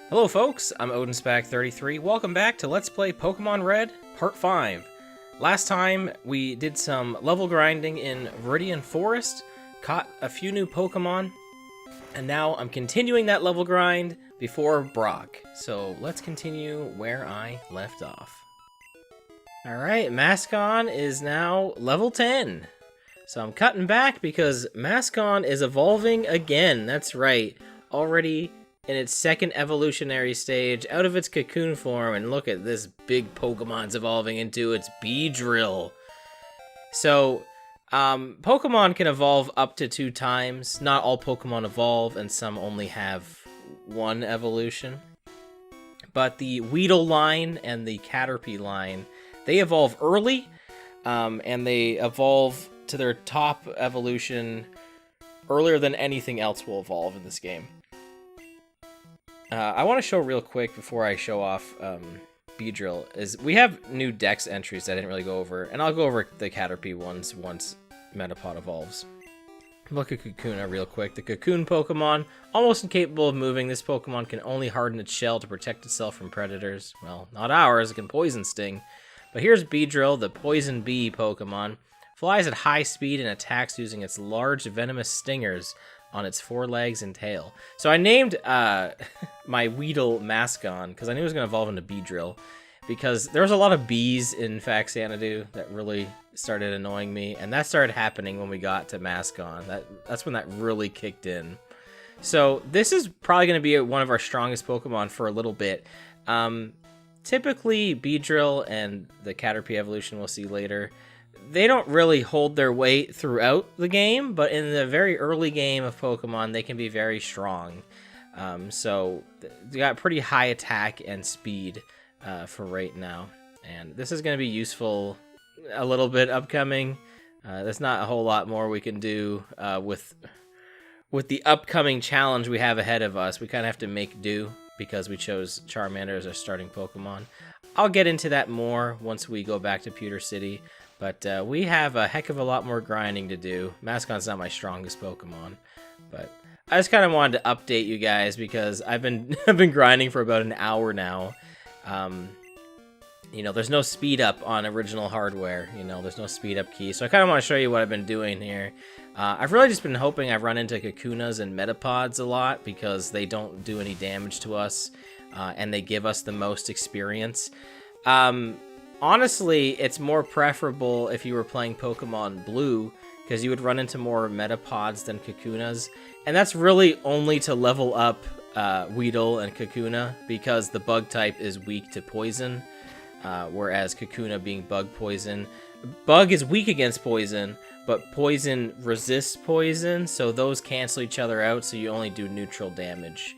Hello folks, I'm OdinSpack 33. Welcome back to Let's Play Pokemon Red Part 5. Last time we did some level grinding in Viridian Forest, caught a few new Pokemon, and now I'm continuing that level grind before Brock. So let's continue where I left off. Alright, Mascon is now level 10. So I'm cutting back because Mascon is evolving again. That's right, already in its second evolutionary stage, out of its cocoon form, and look at this big Pokemon's evolving into its Beedrill. So, Pokemon can evolve up to 2 times. Not all Pokemon evolve, and some only have 1 evolution. But the Weedle line and the Caterpie line, they evolve early, and they evolve to their top evolution earlier than anything else will evolve in this game. I want to show real quick before I show off Beedrill, is we have new dex entries that I didn't really go over, and I'll go over the Caterpie ones once Metapod evolves. Look at Kakuna real quick. The Cocoon Pokemon, almost incapable of moving. This Pokemon can only harden its shell to protect itself from predators. Well, not ours, it can Poison Sting. But here's Beedrill, the Poison Bee Pokemon. Flies at high speed and attacks using its large venomous stingers on its 4 legs and tail. So I named my Weedle Mascon because I knew it was going to evolve into Beedrill, because there was a lot of bees in Xanadu that really started annoying me, and that started happening when we got to Mascon. That's when that really kicked in. So this is probably going to be one of our strongest Pokemon for a little bit. Typically, Beedrill and the Caterpie evolution we'll see later, they don't really hold their weight throughout the game, but in the very early game of Pokemon, they can be very strong. So they got pretty high attack and speed for right now. And this is going to be useful a little bit upcoming. There's not a whole lot more we can do with the upcoming challenge we have ahead of us. We kind of have to make do because we chose Charmander as our starting Pokemon. I'll get into that more once we go back to Pewter City. But we have a heck of a lot more grinding to do. Mascon's not my strongest Pokemon, but I just kind of wanted to update you guys because I've been grinding for about an hour now. You know, there's no speed up on original hardware. You know, there's no speed up key, so I kind of want to show you what I've been doing here. I've really just been hoping I've run into Kakunas and Metapods a lot because they don't do any damage to us, and they give us the most experience. Honestly, it's more preferable if you were playing Pokemon Blue, because you would run into more Metapods than Kakunas, and that's really only to level up Weedle and Kakuna, because the bug type is weak to poison, whereas Kakuna being bug poison. Bug is weak against poison, but poison resists poison, so those cancel each other out, so you only do neutral damage.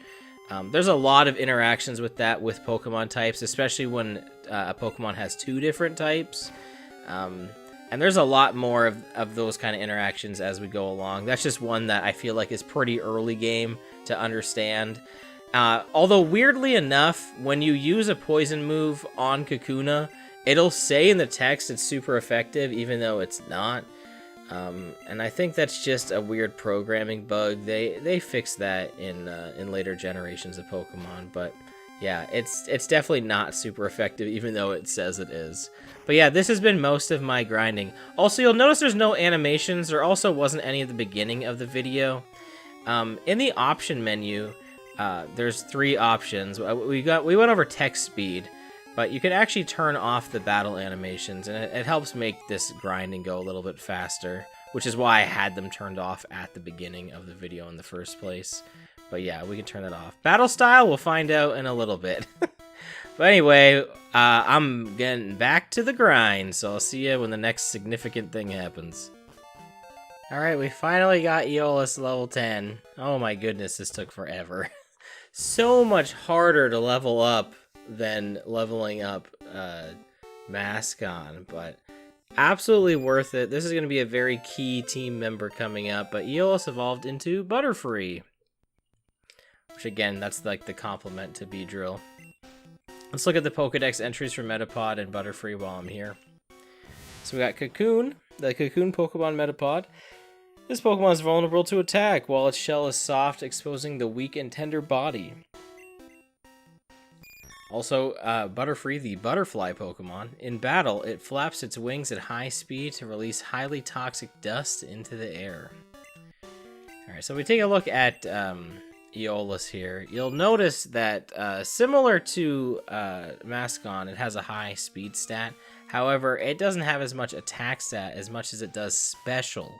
There's a lot of interactions with that with Pokemon types, especially when a Pokemon has 2 different types. And there's a lot more of those kind of interactions as we go along. That's just one that I feel like is pretty early game to understand. Although weirdly enough, when you use a poison move on Kakuna, it'll say in the text it's super effective, even though it's not. And I think that's just a weird programming bug. They fixed that in later generations of Pokemon, but yeah, it's definitely not super effective, even though it says it is. But yeah, this has been most of my grinding. Also, you'll notice there's no animations. There also wasn't any at the beginning of the video. In the option menu, there's 3 options. We went over text speed, but you can actually turn off the battle animations, and it helps make this grinding go a little bit faster, which is why I had them turned off at the beginning of the video in the first place. But yeah, we can turn it off. Battle style, we'll find out in a little bit. But anyway, I'm getting back to the grind, so I'll see you when the next significant thing happens. Alright, we finally got Aeolus level 10. Oh my goodness, this took forever. So much harder to level up than leveling up Mascon, but absolutely worth it. This is going to be a very key team member coming up, but Aeolus evolved into Butterfree, which again, that's like the complement to Beedrill. Let's look at the Pokedex entries for Metapod and Butterfree while I'm here. So we got Cocoon, the Cocoon Pokemon Metapod. This Pokemon is vulnerable to attack while its shell is soft, exposing the weak and tender body. Also, Butterfree, the butterfly Pokemon. In battle, it flaps its wings at high speed to release highly toxic dust into the air. Alright, so we take a look at Aeolus here. You'll notice that similar to Mascon, it has a high speed stat. However, it doesn't have as much attack stat as much as it does special.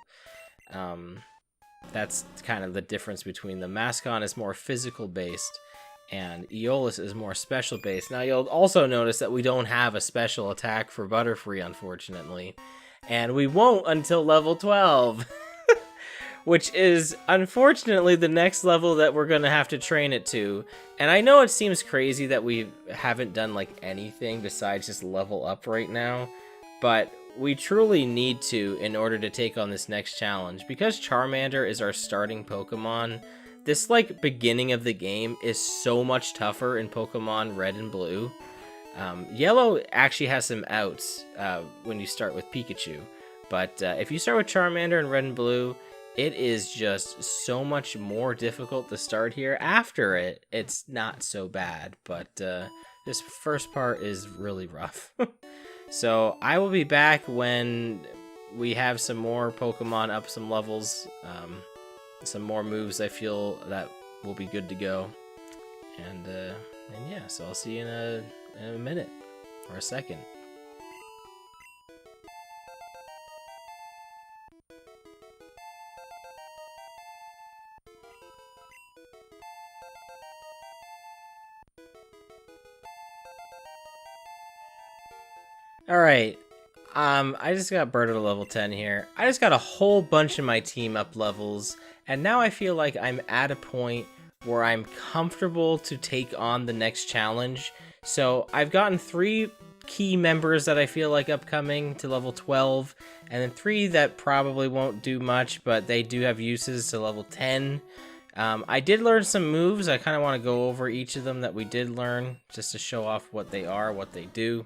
That's kind of the difference between them. Mascon is more physical based, and Aeolus is more special based. Now, you'll also notice that we don't have a special attack for Butterfree, unfortunately. And we won't until level 12. Which is, unfortunately, the next level that we're going to have to train it to. And I know it seems crazy that we haven't done, like, anything besides just level up right now. But we truly need to in order to take on this next challenge. Because Charmander is our starting Pokemon, this, like, beginning of the game is so much tougher in Pokemon Red and Blue. Yellow actually has some outs when you start with Pikachu. But if you start with Charmander in Red and Blue, it is just so much more difficult to start here. After it, it's not so bad, but this first part is really rough. So I will be back when we have some more Pokemon up some levels, some more moves I feel that will be good to go. And yeah, so I'll see you in a minute or a second. Alright, I just got Bird at a level 10 here. I just got a whole bunch of my team up levels, and now I feel like I'm at a point where I'm comfortable to take on the next challenge. So I've gotten 3 key members that I feel like upcoming to level 12, and then 3 that probably won't do much, but they do have uses to level 10. I did learn some moves. I kind of want to go over each of them that we did learn, just to show off what they are, what they do.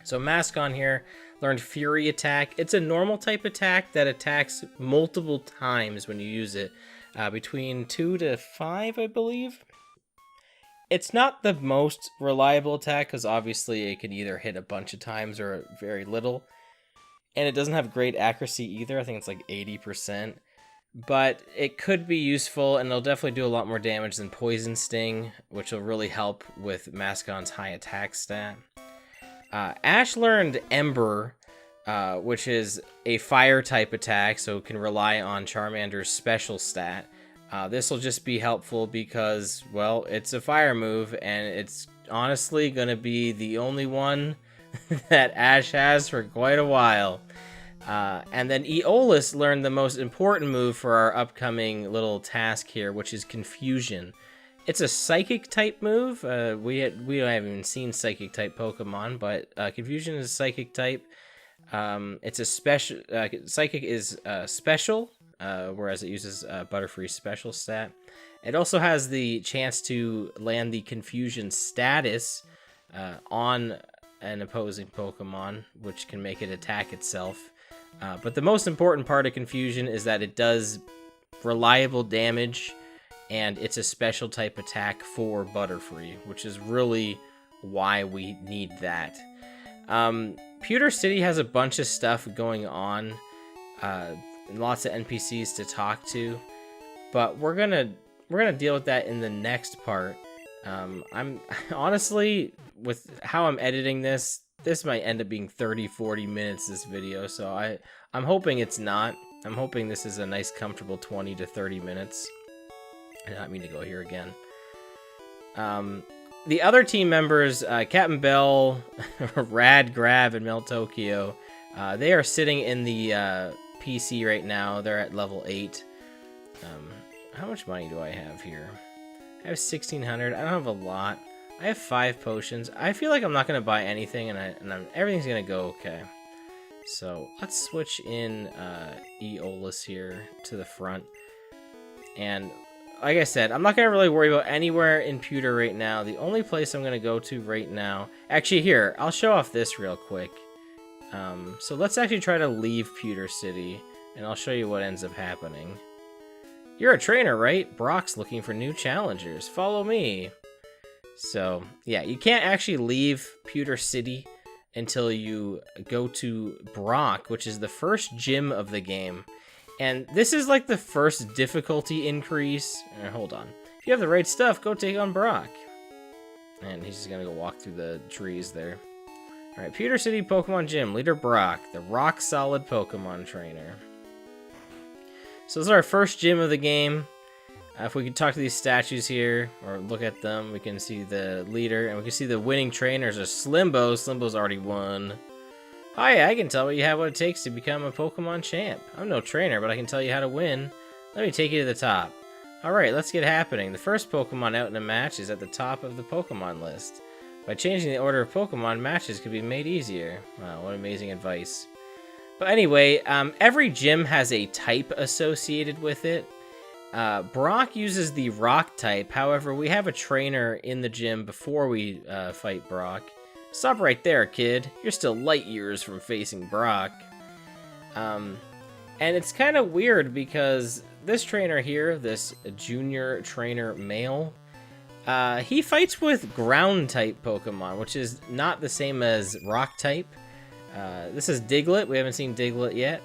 So Mascon here learned Fury Attack. It's a normal type attack that attacks multiple times when you use it. Between 2 to 5, I believe. It's not the most reliable attack, because obviously it can either hit a bunch of times or very little. And it doesn't have great accuracy either. I think it's like 80%. But it could be useful, and it'll definitely do a lot more damage than Poison Sting, which will really help with Mascon's high attack stat. Ash learned Ember, which is a fire type attack, so it can rely on Charmander's special stat. This will just be helpful because, well, it's a fire move, and it's honestly going to be the only one that Ash has for quite a while. And then Aeolus learned the most important move for our upcoming little task here, which is Confusion. It's a Psychic type move. We haven't even seen Psychic type Pokemon, but Confusion is Psychic type. It's a special. Psychic is special, whereas it uses Butterfree's special stat. It also has the chance to land the Confusion status on an opposing Pokemon, which can make it attack itself. But the most important part of Confusion is that it does reliable damage, and it's a special type attack for Butterfree, which is really why we need that. Pewter City has a bunch of stuff going on, lots of NPCs to talk to, but we're gonna deal with that in the next part. I'm honestly, with how I'm editing this might end up being 30-40 minutes, this video, so I'm hoping it's not. I'm hoping this is a nice comfortable 20 to 30 minutes. I did not mean to go here again. The other team members, Captain Bell, Rad Grav, and Mel Tokyo, they are sitting in the PC right now. They're at level 8. How much money do I have here? I have 1,600. I don't have a lot. I have 5 potions. I feel like I'm not going to buy anything, and everything's going to go okay. So let's switch in Aeolus here to the front. And like I said, I'm not going to really worry about anywhere in Pewter right now. The only place I'm going to go to right now... Actually, here, I'll show off this real quick. So let's actually try to leave Pewter City, and I'll show you what ends up happening. You're a trainer, right? Brock's looking for new challengers. Follow me. So, yeah, you can't actually leave Pewter City until you go to Brock, which is the first gym of the game. And this is like the first difficulty increase. Hold on. If you have the right stuff, go take on Brock. And he's just gonna go walk through the trees there. Alright, Pewter City Pokemon Gym, Leader Brock, the rock-solid Pokemon trainer. So this is our first gym of the game. If we could talk to these statues here, or look at them, we can see the leader, and we can see the winning trainers are Slimbo. Slimbo's already won. Hi, I can tell you have what it takes to become a Pokemon champ. I'm no trainer, but I can tell you how to win. Let me take you to the top. Alright, let's get happening. The first Pokemon out in a match is at the top of the Pokemon list. By changing the order of Pokemon, matches could be made easier. Wow, what amazing advice. But anyway, every gym has a type associated with it. Brock uses the rock type. However, we have a trainer in the gym before we fight Brock. Stop right there, kid. You're still light years from facing Brock. And it's kind of weird because this trainer here, this junior trainer male, he fights with ground type Pokemon, which is not the same as rock type. This is Diglett. We haven't seen Diglett yet.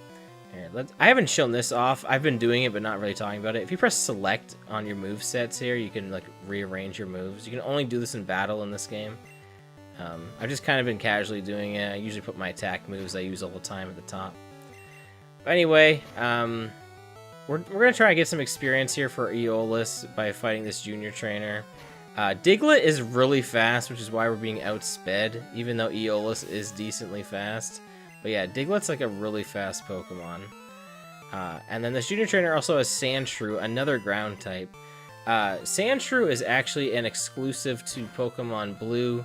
Here, I haven't shown this off. I've been doing it, but not really talking about it. If you press select on your move sets here, you can like rearrange your moves. You can only do this in battle in this game. I've just kind of been casually doing it. I usually put my attack moves I use all the time at the top. But anyway, we're gonna try to get some experience here for Aeolus by fighting this junior trainer. Diglett is really fast, which is why we're being outsped, even though Aeolus is decently fast. But yeah, Diglett's like a really fast Pokemon. And then this junior trainer also has Sandshrew, another ground type. Sandshrew is actually an exclusive to Pokemon Blue.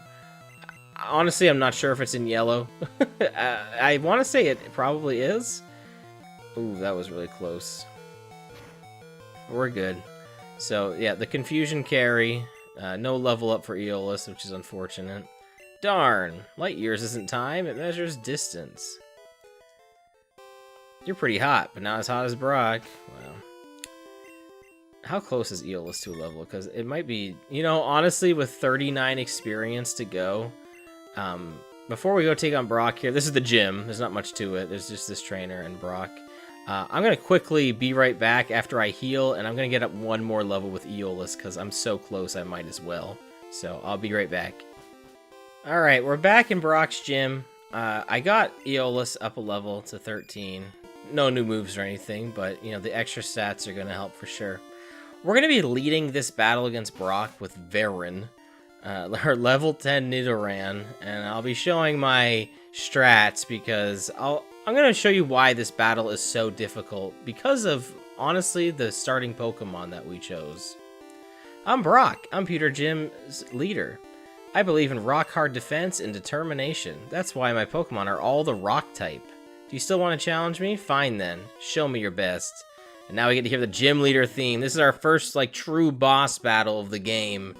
Honestly, I'm not sure if it's in Yellow. I want to say it probably is. Ooh, that was really close. We're good. So yeah, the Confusion Carry. No level up for Aeolus, which is unfortunate. Darn! Light years isn't time, it measures distance. You're pretty hot, but not as hot as Brock. Wow. How close is Aeolus to a level? Because it might be... You know, honestly, with 39 experience to go... before we go take on Brock here... This is the gym. There's not much to it. There's just this trainer and Brock. I'm going to quickly be right back after I heal, and I'm going to get up one more level with Aeolus, because I'm so close I might as well. So, I'll be right back. Alright, we're back in Brock's gym. I got Aeolus up a level to 13. No new moves or anything, but, you know, the extra stats are going to help for sure. We're going to be leading this battle against Brock with Varin, our level 10 Nidoran, and I'll be showing my strats because I'm going to show you why this battle is so difficult because of, honestly, the starting Pokemon that we chose. I'm Brock. I'm Pewter Gym's leader. I believe in rock-hard defense and determination. That's why my Pokemon are all the rock type. Do you still want to challenge me? Fine then. Show me your best. And now we get to hear the gym leader theme. This is our first, like, true boss battle of the game.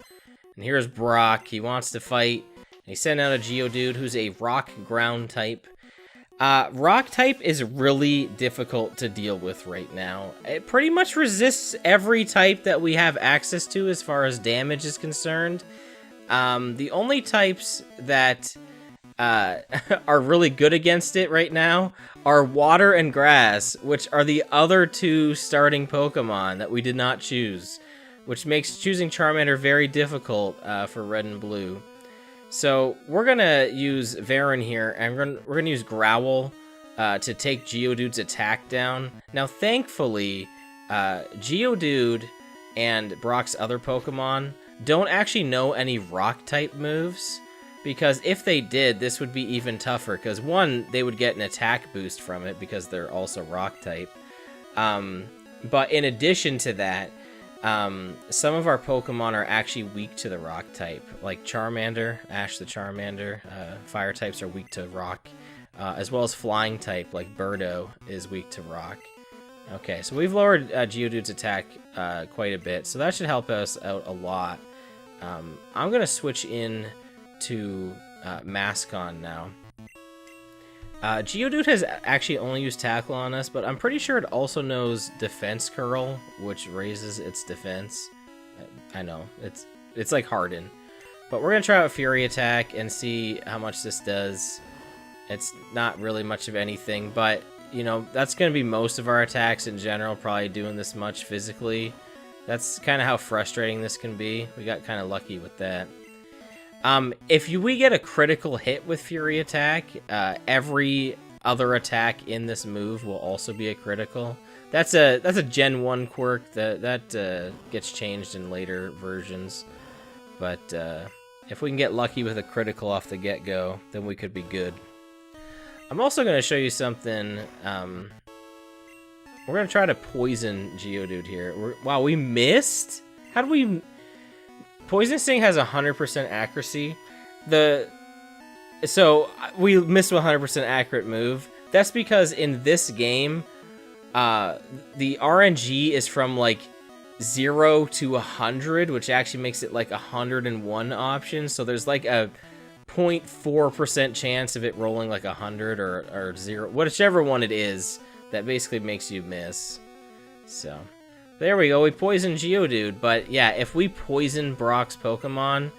And here's Brock. He wants to fight. And he sent out a Geodude who's a rock ground type. Rock type is really difficult to deal with right now. It pretty much resists every type that we have access to as far as damage is concerned. The only types that are really good against it right now are water and grass, which are the other two starting Pokemon that we did not choose, which makes choosing Charmander very difficult for Red and Blue. So we're gonna use Varin here, and we're gonna use Growl to take Geodude's attack down. Now, thankfully, Geodude and Brock's other Pokemon don't actually know any rock-type moves, because if they did, this would be even tougher, because one, they would get an attack boost from it, because they're also rock-type. But in addition to that, some of our Pokemon are actually weak to the rock-type, like Charmander, Ash the Charmander. Fire types are weak to rock, as well as flying-type, like Birdo, is weak to rock. Okay, so we've lowered Geodude's attack quite a bit, so that should help us out a lot. I'm going to switch in to Mascon now. Geodude has actually only used Tackle on us, but I'm pretty sure it also knows Defense Curl, which raises its defense. I know, it's like Harden. But we're going to try out Fury Attack and see how much this does. It's not really much of anything, but, you know, that's going to be most of our attacks in general, probably doing this much physically. That's kind of how frustrating this can be. We got kind of lucky with that. If we get a critical hit with Fury Attack, every other attack in this move will also be a critical. That's a Gen 1 quirk that gets changed in later versions. But if we can get lucky with a critical off the get-go, then we could be good. I'm also going to show you something. We're going to try to poison Geodude here. Wow, we missed? How do we... Poison Sting has 100% accuracy. So we missed a 100% accurate move. That's because in this game, the RNG is from like 0 to 100, which actually makes it like 101 options. So there's like a 0.4% chance of it rolling like 100 or 0, whichever one it is. That basically makes you miss. So, there we go. We poisoned Geodude. But yeah, if we poison Brock's Pokemon,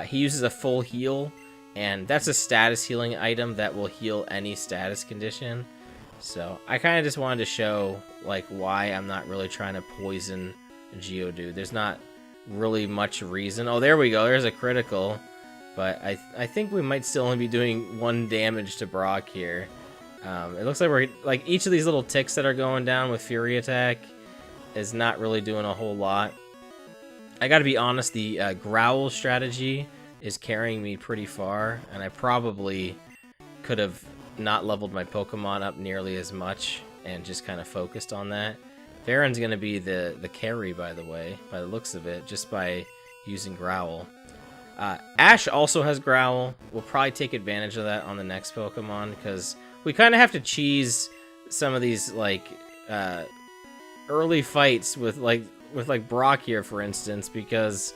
he uses a full heal. And that's a status healing item that will heal any status condition. So, I kind of just wanted to show like why I'm not really trying to poison Geodude. There's not really much reason. Oh, there we go. There's a critical. But I think we might still only be doing 1 damage to Brock here. It looks like we're like each of these little ticks that are going down with Fury Attack is not really doing a whole lot. I gotta be honest, the Growl strategy is carrying me pretty far, and I probably could have not leveled my Pokemon up nearly as much and just kind of focused on that. Varen's gonna be the carry, by the way, by the looks of it, just by using Growl. Ash also has Growl. We'll probably take advantage of that on the next Pokemon, because we kind of have to cheese some of these, like, early fights with Brock here, for instance, because,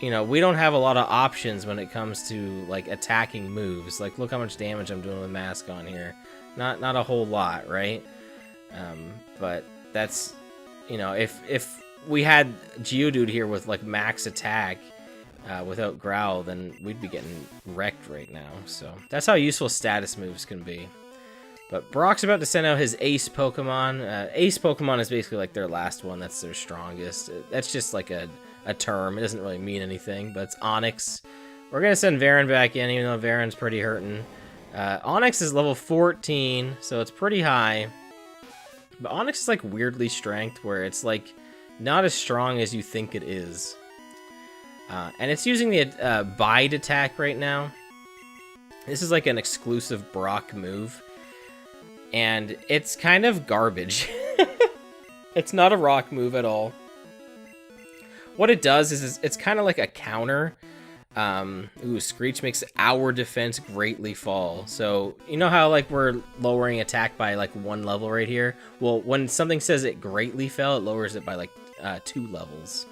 you know, we don't have a lot of options when it comes to, like, attacking moves. Like, look how much damage I'm doing with Mask on here. Not a whole lot, right? But that's, you know, if we had Geodude here with, like, max attack, without Growl, then we'd be getting wrecked right now. So that's how useful status moves can be. But Brock's about to send out his Ace Pokemon. Ace Pokemon is basically like their last one. That's their strongest. That's just like a term. It doesn't really mean anything, but it's Onix. We're going to send Varen back in, even though Varen's pretty hurting. Onix is level 14, so it's pretty high. But Onix is like weirdly strength, where it's like not as strong as you think it is. And it's using the Bide attack right now. This is like an exclusive Brock move. And it's kind of garbage. It's not a rock move at all. What it does is it's kind of like a counter. Screech makes our defense greatly fall. So, you know how like we're lowering attack by like 1 level right here? Well, when something says it greatly fell, it lowers it by like 2 levels.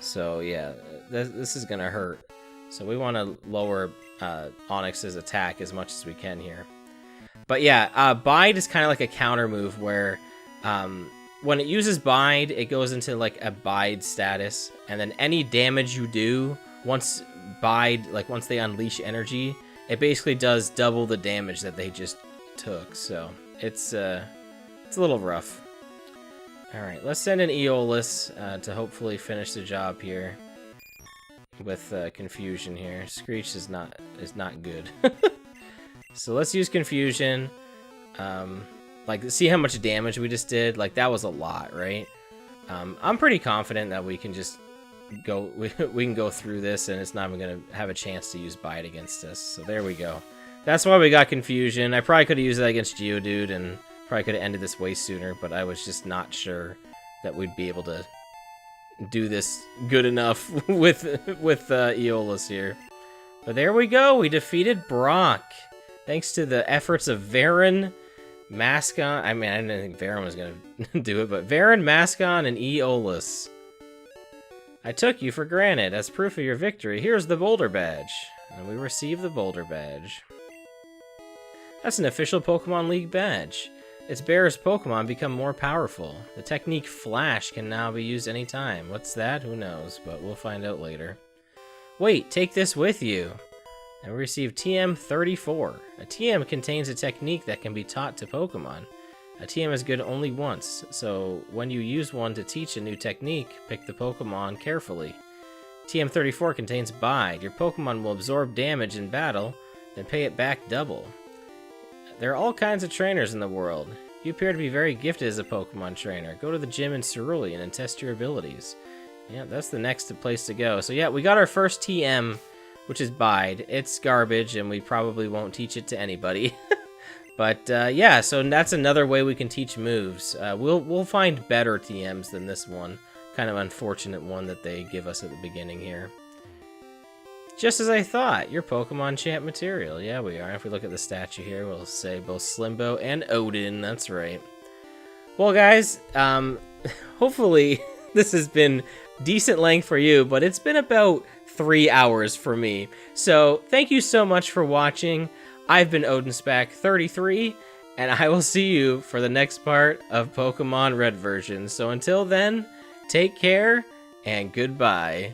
So yeah, this is gonna hurt. So we want to lower Onix's attack as much as we can here. But yeah, Bide is kind of like a counter move where when it uses Bide, it goes into like a Bide status, and then any damage you do once Bide, like once they unleash energy, it basically does double the damage that they just took. So it's a little rough. All right, let's send in Aeolus to hopefully finish the job here with Confusion here. Screech is not good. So let's use Confusion. Like, see how much damage we just did? Like, that was a lot, right? I'm pretty confident that we can just go. We can go through this, and it's not even gonna have a chance to use Bite against us. So there we go. That's why we got Confusion. I probably could have used that against Geodude, and probably could have ended this way sooner. But I was just not sure that we'd be able to do this good enough with Aeolus here. But there we go. We defeated Brock. Thanks to the efforts of Varen, Mascon. I mean, I didn't think Varen was going to do it, but Varen, Mascon, and Aeolus. I took you for granted. As proof of your victory, here's the Boulder Badge. And we receive the Boulder Badge. That's an official Pokemon League badge. Its bearer's Pokemon become more powerful. The technique Flash can now be used anytime. What's that? Who knows, but we'll find out later. Wait, take this with you. And we receive TM34. A TM contains a technique that can be taught to Pokemon. A TM is good only once, so when you use one to teach a new technique, pick the Pokemon carefully. TM34 contains Bide. Your Pokemon will absorb damage in battle, then pay it back double. There are all kinds of trainers in the world. You appear to be very gifted as a Pokemon trainer. Go to the gym in Cerulean and test your abilities. Yeah, that's the next place to go. So yeah, we got our first TM, which is Bide. It's garbage, and we probably won't teach it to anybody. But yeah, so that's another way we can teach moves. We'll find better TMs than this one. Kind of unfortunate one that they give us at the beginning here. Just as I thought, you're Pokemon champ material. Yeah, we are. If we look at the statue here, we'll say both Slimbo and Odin. That's right. Well, guys, hopefully this has been decent length for you, but it's been about 3 hours for me. So thank you so much for watching. I've been OdinSpack 33, and I will see you for the next part of Pokemon Red version. So until then, take care and goodbye.